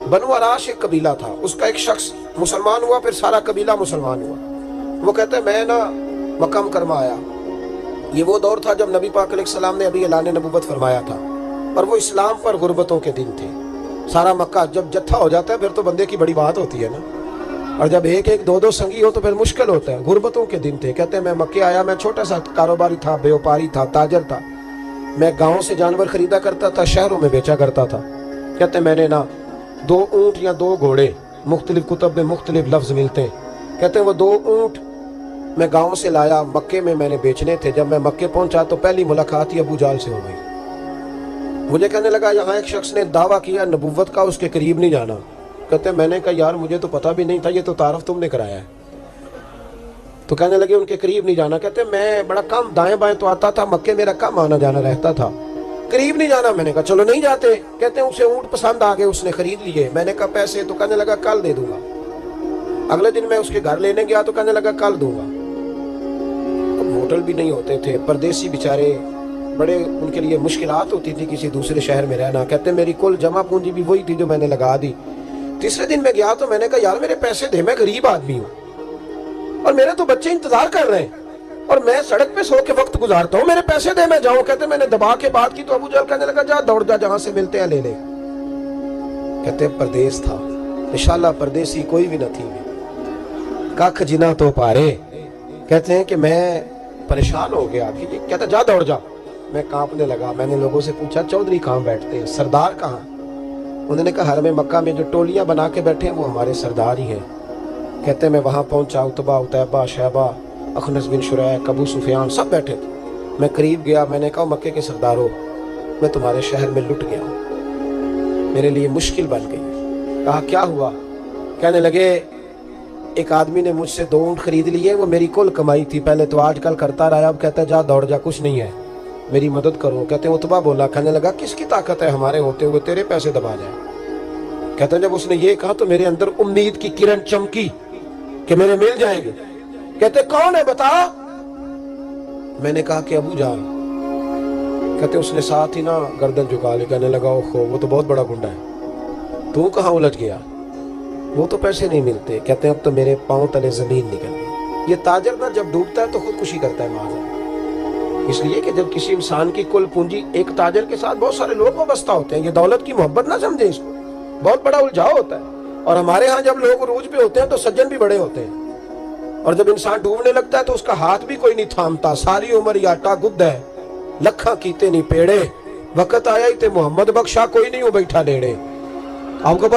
بنو عراش ایک قبیلہ تھا، اس کا ایک شخص مسلمان ہوا، پھر سارا قبیلہ مسلمان ہوا۔ وہ کہتے ہیں میں نا مکہ مکرمہ آیا، یہ وہ دور تھا جب نبی پاک علیہ السلام نے ابھی اعلان نبوت فرمایا تھا، اور وہ اسلام پر غربتوں کے دن تھے۔ سارا مکہ جب جتھا ہو جاتا ہے پھر تو بندے کی بڑی بات ہوتی ہے نا، اور جب ایک ایک دو دو سنگی ہو تو پھر مشکل ہوتا ہے۔ غربتوں کے دن تھے۔ کہتے ہیں میں مکے آیا، میں چھوٹا سا کاروباری تھا، بیوپاری تھا، تاجر تھا، میں گاؤں سے جانور خریدا کرتا تھا، شہروں میں بیچا کرتا تھا۔ کہتے ہیں میں نے نا 2 اونٹ یا 2 گھوڑے، مختلف کتب میں مختلف لفظ ملتے ہیں، کہتے ہیں وہ 2 اونٹ میں گاؤں سے لایا، مکے میں نے بیچنے تھے۔ جب میں مکے پہنچا تو پہلی ملاقات ہی ابو جہل سے ہو گئی۔ مجھے کہنے لگا یہاں ایک شخص نے دعویٰ کیا نبوت کا، اس کے قریب نہیں جانا۔ کہتے ہیں میں نے کہا یار مجھے تو پتہ بھی نہیں تھا، یہ تو تعارف تم نے کرایا ہے۔ تو کہنے لگے ان کے قریب نہیں جانا۔ کہتے ہیں میں بڑا کم دائیں بائیں تو آتا تھا، مکے میرا کم آنا جانا رہتا تھا، قریب نہیں جانا۔ میں نے کہا چلو نہیں جاتے۔ کہتے ہیں اسے اونٹ پسند آ گئے، اس نے خرید لیے۔ میں نے کہا پیسے؟ تو کہنے لگا کل دے دوں گا۔ اگلے دن میں اس کے گھر لینے گیا تو کہنے لگا کل دوں گا۔ اب ہوٹل بھی نہیں ہوتے تھے، پردیسی بیچارے، بڑے ان کے لیے مشکلات ہوتی تھی کسی دوسرے شہر میں رہنا۔ کہتے ہیں میری کل جمع پونجی بھی وہی تھی جو میں نے لگا دی۔ تیسرے دن میں گیا تو میں نے کہا یار میرے پیسے دے، میں غریب آدمی ہوں اور میرے تو بچے انتظار کر رہے ہیں اور میں سڑک پہ سو کے وقت گزارتا ہوں، میرے پیسے دے میں جاؤں۔ کہتے ہیں میں نے دبا کے بات کی تو ابو جہل کہنے لگا جا دوڑ جا، جہاں سے ملتے ہیں لے لے۔ کہتے ہیں پردیس تھا، انشاءاللہ پردیسی کوئی بھی نہ تھی، کاکھ جنا تو پارے۔ کہتے ہیں کہ میں پریشان ہو گیا۔ کہتا جا دوڑ جا۔ میں کانپنے لگا۔ میں نے لوگوں سے پوچھا چودھری کہاں بیٹھتے ہیں، سردار کہاں؟ انہوں نے کہا حرم مکہ میں جو ٹولیاں بنا کے بیٹھے ہیں وہ ہمارے سردار ہی ہیں۔ کہتے ہیں میں وہاں پہنچا، عتبہ، عتیبہ، شیبہ، اخنس بن شریح، ابو سفیان سب بیٹھے تھے۔ میں قریب گیا، میں نے کہا مکے کے سردارو میں تمہارے شہر میں لٹ گیا ہوں، میرے لیے مشکل بن گئی۔ کہا کیا ہوا؟ کہنے لگے ایک آدمی نے مجھ سے 2 اونٹ خرید لیے، وہ میری کل کمائی تھی، پہلے تو آج کل کرتا رہا، اب کہتا ہے جا دوڑ جا، کچھ نہیں ہے، میری مدد کرو۔ کہتے ہیں عتبہ بولا، کہنے لگا کس کی طاقت ہے ہمارے ہوتے ہوئے تیرے پیسے دبا جائے؟ کہتے ہیں جب اس نے یہ کہا تو میرے اندر امید کی کرن چمکی کہ میرے مل جائیں گے۔ کہتے کون ہے بتا؟ میں نے کہا کہ ابو جہل۔ کہتے اس نے ساتھ ہی نا گردن جھکا لی، کہنے لگا اوہو وہ تو بہت بڑا گنڈا ہے، تو کہاں الجھ گیا؟ وہ تو پیسے نہیں ملتے۔ کہتے ہیں اب تو میرے پاؤں تلے زمین نکل گئی۔ یہ تاجر نا جب ڈوبتا ہے تو خودکشی کرتا ہے معاذ، اس لیے کہ جب کسی انسان کی کل پونجی، ایک تاجر کے ساتھ بہت سارے لوگ وابستہ ہوتے ہیں، یہ دولت کی محبت نہ سمجھیں، اس کو بہت بڑا الجھاؤ ہوتا ہے۔ اور ہمارے ہاں جب لوگ عروج پہ ہوتے ہیں تو سجن بھی بڑے ہوتے ہیں، اور جب انسان ڈوبنے لگتا ہے تو اس کا ہاتھ بھی کوئی نہیں تھامتا۔ ساری عمر یہ آٹا گد ہے، لکھاں کیتے نہیں پیڑے، وقت آیا ہی تے محمد بخشا کوئی نہیں ہو بیٹھا لیڑے۔ آپ کو پتہ